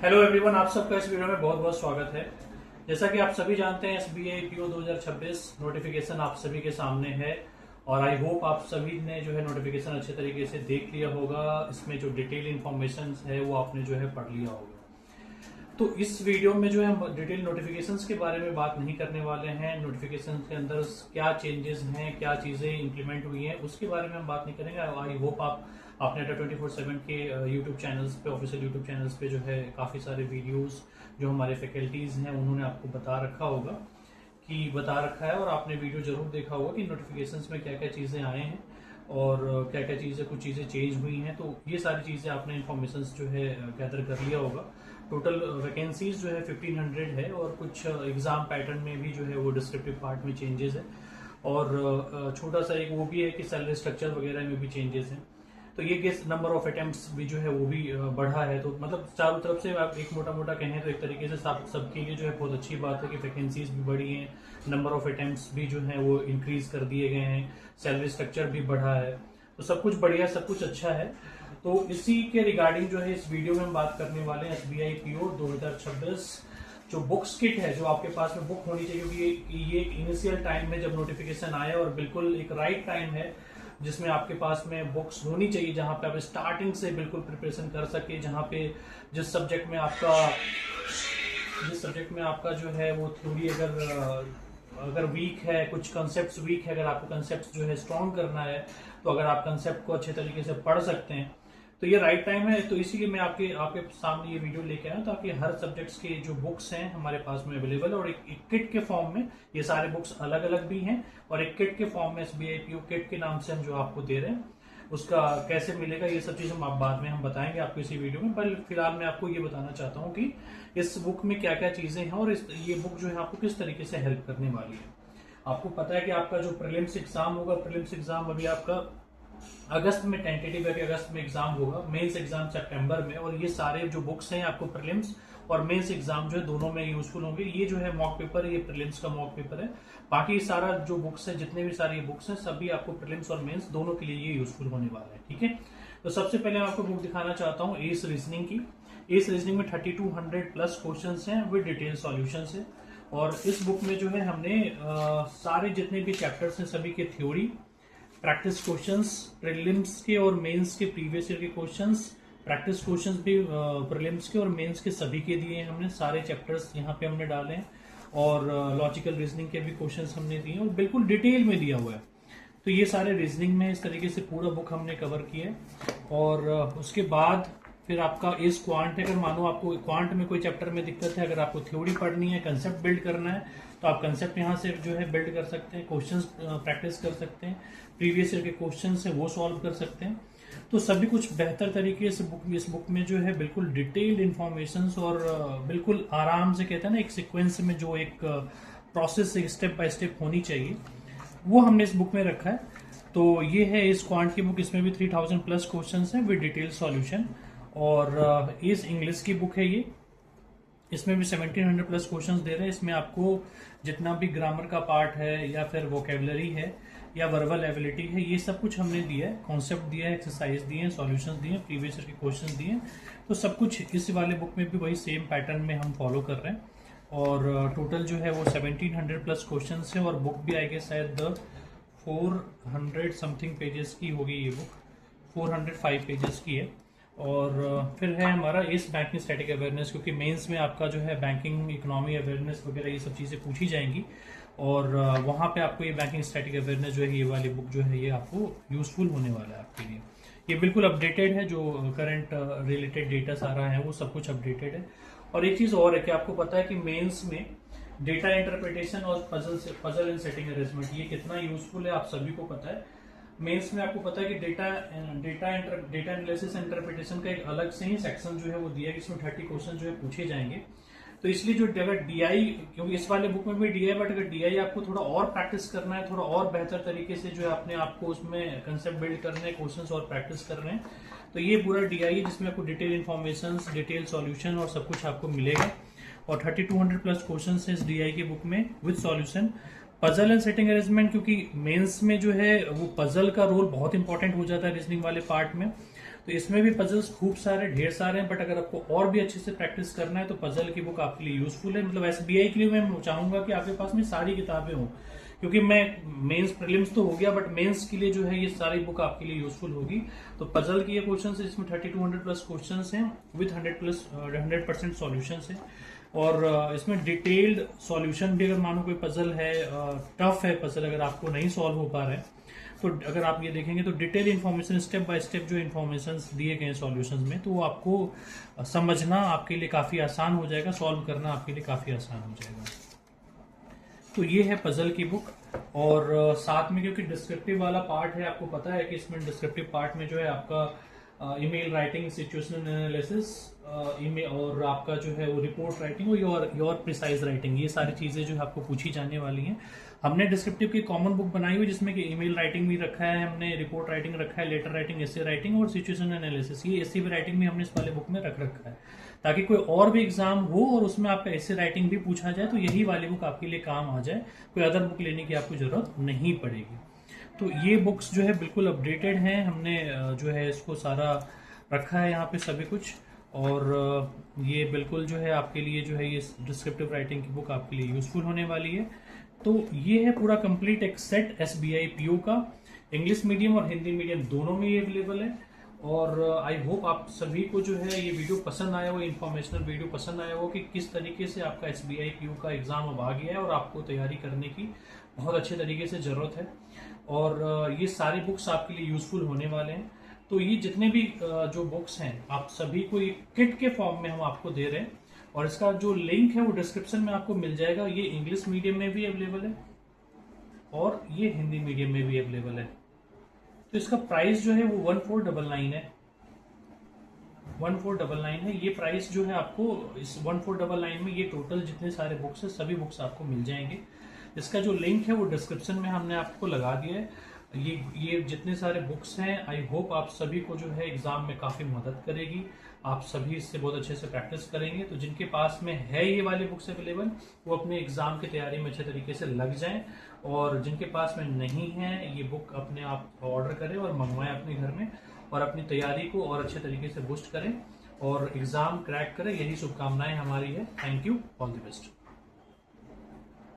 Hello everyone, आप सबका इस वीडियो में बहुत बहुत स्वागत है। जैसा कि आप सभी जानते हैं, एसबीआई पीओ 2026 नोटिफिकेशन आप सभी के सामने है और आई होप आप सभी ने जो है नोटिफिकेशन अच्छे तरीके से देख लिया होगा। इसमें जो डिटेल इन्फॉर्मेशन है वो आपने जो है पढ़ लिया होगा। तो इस वीडियो में जो है हम डिटेल नोटिफिकेशंस के बारे में बात नहीं करने वाले हैं। नोटिफिकेशन के अंदर क्या चेंजेस हैं, क्या चीजें इंप्लीमेंट हुई हैं, उसके बारे में हम बात नहीं करेंगे। आई होप आप आपने 24/7 के यूट्यूब चैनल्स पे, ऑफिशियल यूट्यूब चैनल्स पे जो है काफी सारे वीडियोस जो हमारे फैकल्टीज हैं उन्होंने आपको बता रखा है और आपने वीडियो जरूर देखा होगा कि नोटिफिकेशंस में क्या क्या चीजें आए हैं और क्या क्या चीजें, कुछ चीजें चेंज हुई हैं। तो ये सारी चीजें आपने इन्फॉर्मेशन जो है गैदर कर लिया होगा। टोटल वैकेंसीज जो है 1500 है और कुछ एग्जाम पैटर्न में भी जो है वो डिस्क्रिप्टिव पार्ट में चेंजेस है और छोटा सा एक वो भी है कि सैलरी स्ट्रक्चर वगैरह में भी चेंजेस हैं। तो ये गेस नंबर ऑफ अटेम्प्ट्स भी जो है वो भी बढ़ा है। तो मतलब चारों तरफ से आप एक मोटा मोटा कहें तो एक तरीके से सबके लिए जो है बहुत अच्छी बात है कि वैकेंसीज भी बढ़ी हैं, नंबर ऑफ अटेम्प्ट्स भी जो है वो इंक्रीज कर दिए गए हैं, सैलरी स्ट्रक्चर भी बढ़ा है। तो सब कुछ बढ़िया, सब कुछ अच्छा है। तो इसी के रिगार्डिंग जो है इस वीडियो में हम बात करने वाले हैं एसबीआई पीओ 2026 जो बुक्स किट है, जो आपके पास में बुक होनी चाहिए, क्योंकि ये इनिशियल टाइम है जब नोटिफिकेशन आया और बिल्कुल एक राइट टाइम है जिसमें आपके पास में बुक्स होनी चाहिए, जहां पे आप स्टार्टिंग से बिल्कुल प्रिपरेशन कर सके, जहां पे जिस सब्जेक्ट में आपका जो है वो थ्योरी अगर वीक है, कुछ कंसेप्ट वीक है, अगर आपको कंसेप्ट जो है स्ट्रॉन्ग करना है, तो अगर आप कंसेप्ट को अच्छे तरीके से पढ़ सकते हैं तो ये राइट टाइम है। तो इसीलिए मैं आपके सामने ये वीडियो लेके आया ताकि हर सब्जेक्ट्स के जो बुक्स हैं हमारे पास में अवेलेबल है और एक किट के फॉर्म में ये सारे बुक्स अलग अलग भी हैं और एक किट के फॉर्म में एसबीआई पीओ किट के नाम से हम जो आपको दे रहे हैं उसका कैसे मिलेगा ये सब चीज हम बाद में हम बताएंगे आपको इसी वीडियो में। पर फिलहाल मैं आपको ये बताना चाहता हूँ कि इस बुक में क्या क्या चीजें हैं और ये बुक जो है आपको किस तरीके से हेल्प करने वाली है। आपको पता है कि आपका जो प्रीलिम्स एग्जाम होगा, प्रीलिम्स एग्जाम अभी आपका अगस्त में टेंटेटिव है कि अगस्त में एग्जाम होगा, मेंस एग्जाम सितंबर में, और ये सारे जो बुक्स हैं आपको प्रीलिम्स और मेंस एग्जाम जो है दोनों में यूजफुल होंगे। ये जो है मॉक पेपर है, ये प्रीलिम्स का मॉक पेपर है। बाकी सारा जो बुक्स है, जितने भी सारी बुक्स हैं, सभी आपको प्रीलिम्स और मेंस दोनों के लिए ये यूजफुल होने वाला है। ठीक है, तो सबसे पहले मैं आपको बुक दिखाना चाहता हूँ एस रीजनिंग की। एस रीजनिंग में 3200 प्लस क्वेश्चन हैं विद डिटेल सॉल्यूशन है और इस बुक में जो है हमने सारे जितने भी चैप्टर्स हैं सभी के थ्योरी, प्रैक्टिस क्वेश्चंस, प्रीलिम्स के और मेंस के प्रीवियस ईयर के क्वेश्चंस, प्रैक्टिस क्वेश्चंस भी प्रीलिम्स के और मेंस के सभी के दिए हैं हमने, सारे चैप्टर्स यहाँ पे हमने डाले हैं और लॉजिकल रीजनिंग के भी क्वेश्चंस हमने दिए और बिल्कुल डिटेल में दिया हुआ है। तो ये सारे रीजनिंग में इस तरीके से पूरा बुक हमने कवर किया है और उसके बाद फिर आपका इस क्वांट है। अगर मानो आपको क्वांट में कोई चैप्टर में दिक्कत है, अगर आपको थ्योरी पढ़नी है, कंसेप्ट बिल्ड करना है, तो आप कंसेप्ट यहाँ से जो है बिल्ड कर सकते हैं, क्वेश्चंस प्रैक्टिस कर सकते हैं, प्रीवियस ईयर के क्वेश्चंस है वो सॉल्व कर सकते हैं। तो सभी कुछ बेहतर तरीके से इस बुक में जो है बिल्कुल डिटेल्ड इन्फॉर्मेशन और बिल्कुल आराम से, कहते हैं ना, एक सिक्वेंस में जो एक प्रोसेस स्टेप बाय स्टेप होनी चाहिए वो हमने इस बुक में रखा है। तो ये है इस क्वांट की बुक, इसमें भी 3000 प्लस क्वेश्चन है विद डिटेल सॉल्यूशन और इस इंग्लिश की बुक है ये, इसमें भी 1700 प्लस क्वेश्चंस दे रहे हैं। इसमें आपको जितना भी ग्रामर का पार्ट है या फिर वोकेबलरी है या वर्बल एबिलिटी है, ये सब कुछ हमने दिया है, कॉन्सेप्ट दिया है, एक्सरसाइज दिए हैं, सॉल्यूशंस दिए हैं, प्रीवियस ईयर के क्वेश्चंस दिए हैं। तो सब कुछ इस वाले बुक में भी वही सेम पैटर्न में हम फॉलो कर रहे हैं और टोटल जो है वो 1700 प्लस क्वेश्चन है और बुक भी आई गेस शायद 400 समथिंग पेजेस की होगी ये बुक, 405 पेजेस की है। और फिर है हमारा इस बैंकिंग स्टैटिक अवेयरनेस, क्योंकि मेंस में आपका जो है बैंकिंग इकोनॉमी अवेयरनेस वगैरह ये सब चीज़ें पूछी जाएंगी और वहाँ पे आपको ये बैंकिंग स्टैटिक अवेयरनेस जो है ये वाली बुक जो है ये आपको यूजफुल होने वाला है आपके लिए। ये बिल्कुल अपडेटेड है, जो करंट रिलेटेड डेटा सारा है वो सब कुछ अपडेटेड है। और एक चीज़ और है कि आपको पता है कि मेन्स में डेटा इंटरप्रिटेशन और पजल एंड सेटिंग अरेंजमेंट ये कितना यूजफुल है आप सभी को पता है। मेंस में आपको पता है कि डेटा एनालिसिस एंड इंटरप्रिटेशन का एक अलग से ही सेक्शन जो है वो दिया है, इसमें 30 क्वेश्चन जो है पूछे जाएंगे। तो इसलिए जो अगर डीआई, क्योंकि इस वाले बुक में भी डीआई, बट अगर डीआई आपको थोड़ा और प्रैक्टिस करना है, थोड़ा और बेहतर तरीके से जो है अपने आपको उसमें कंसेप्ट बिल्ड करने हैं, क्वेश्चन और प्रैक्टिस कर रहे हैं, तो ये पूरा डीआई है जिसमें आपको डिटेल इन्फॉर्मेशन, डिटेल सॉल्यूशन और सब कुछ आपको मिलेगा और 3200 प्लस क्वेश्चन है इस डीआई की बुक में with solution. Puzzle and setting arrangement, क्योंकि मेंस में जो है वो पजल का रोल बहुत इंपॉर्टेंट हो जाता है रीजनिंग वाले पार्ट में, तो इसमें भी पजल्स खूब सारे ढेर सारे हैं, बट अगर आपको और भी अच्छे से प्रैक्टिस करना है तो पजल की बुक आपके लिए यूजफुल है। मतलब एसबीआई के लिए मैं चाहूंगा कि आपके पास में सारी किताबें हों, क्योंकि मैं मेंस प्रीलिम्स तो हो गया, बट मेंस के लिए जो है ये सारी बुक आपके लिए यूजफुल होगी। तो पजल की ये क्वेश्चन है, इसमें 3200 प्लस क्वेश्चन हैं विद 100% सॉल्यूशन है। और इसमें डिटेल्ड सॉल्यूशन भी, अगर मानो कोई पजल है, टफ है पजल, अगर आपको नहीं सॉल्व हो पा रहा है, तो अगर आप ये देखेंगे तो detail information, step by step जो इन्फॉर्मेशन दिए गए हैं सॉल्यूशंस में, तो वो आपको समझना आपके लिए काफी आसान हो जाएगा, सॉल्व करना आपके लिए काफी आसान हो जाएगा। तो ये है पजल की बुक। और साथ में क्योंकि डिस्क्रिप्टिव वाला पार्ट है, आपको पता है कि इसमें डिस्क्रिप्टिव पार्ट में जो है आपका email writing, situational analysis, email, और आपका जो है वो रिपोर्ट राइटिंग और योर प्रिसाइज राइटिंग, ये सारी चीजें जो है आपको पूछी जाने वाली हैं। हमने डिस्क्रिप्टिव की कॉमन बुक बनाई हुई जिसमें कि ईमेल राइटिंग भी रखा है, हमने रिपोर्ट राइटिंग रखा है, लेटर राइटिंग, एसे राइटिंग और सिचुएशन एनालिसिस, ये एसे भी राइटिंग भी हमने इस वाले बुक में रख रखा है, ताकि कोई और भी एग्जाम हो और उसमें आपका एसे राइटिंग भी पूछा जाए तो यही वाली बुक आपके लिए काम आ जाए, कोई अदर बुक लेने की आपको जरूरत नहीं पड़ेगी। तो ये बुक्स जो है बिल्कुल अपडेटेड हैं, हमने जो है इसको सारा रखा है यहाँ पे सभी कुछ। और ये बिल्कुल जो है आपके लिए जो है ये डिस्क्रिप्टिव राइटिंग की बुक आपके लिए यूजफुल होने वाली है। तो ये है पूरा कंप्लीट एक सेट एसबीआई पीओ का, इंग्लिश मीडियम और हिंदी मीडियम दोनों में ये अवेलेबल है। और आई होप आप सभी को जो है ये वीडियो पसंद आया हो, इन्फॉर्मेशनल वीडियो पसंद आया हो कि किस तरीके से आपका एसबीआई पीओ का एग्जाम अब आ गया है और आपको तैयारी करने की बहुत अच्छे तरीके से जरूरत है। और ये सारी बुक्स आपके लिए यूजफुल होने वाले हैं। तो ये जितने भी जो बुक्स हैं आप सभी को एक किट के फॉर्म में हम आपको दे रहे हैं, और इसका जो लिंक है वो डिस्क्रिप्शन में आपको मिल जाएगा। ये इंग्लिश मीडियम में भी अवेलेबल है और ये हिंदी मीडियम में भी अवेलेबल है। तो इसका प्राइस जो है वो 1499 है, 1499 है ये प्राइस जो है आपको। इस 1499 में ये टोटल जितने सारे बुक्स है सभी बुक्स आपको मिल जाएंगे। इसका जो लिंक है वो डिस्क्रिप्शन में हमने आपको लगा दिया है। ये जितने सारे बुक्स हैं आई होप आप सभी को जो है एग्जाम में काफी मदद करेगी, आप सभी इससे बहुत अच्छे से प्रैक्टिस करेंगे। तो जिनके पास में है ये वाली बुक्स अवेलेबल, वो अपने एग्जाम की तैयारी में अच्छे तरीके से लग जाएं, और जिनके पास में नहीं है ये बुक अपने आप ऑर्डर करें और मंगवाएं अपने घर में, और अपनी तैयारी को और अच्छे तरीके से बूस्ट करें और एग्जाम क्रैक करें। यही शुभकामनाएं हमारी है। Thank you, all the best.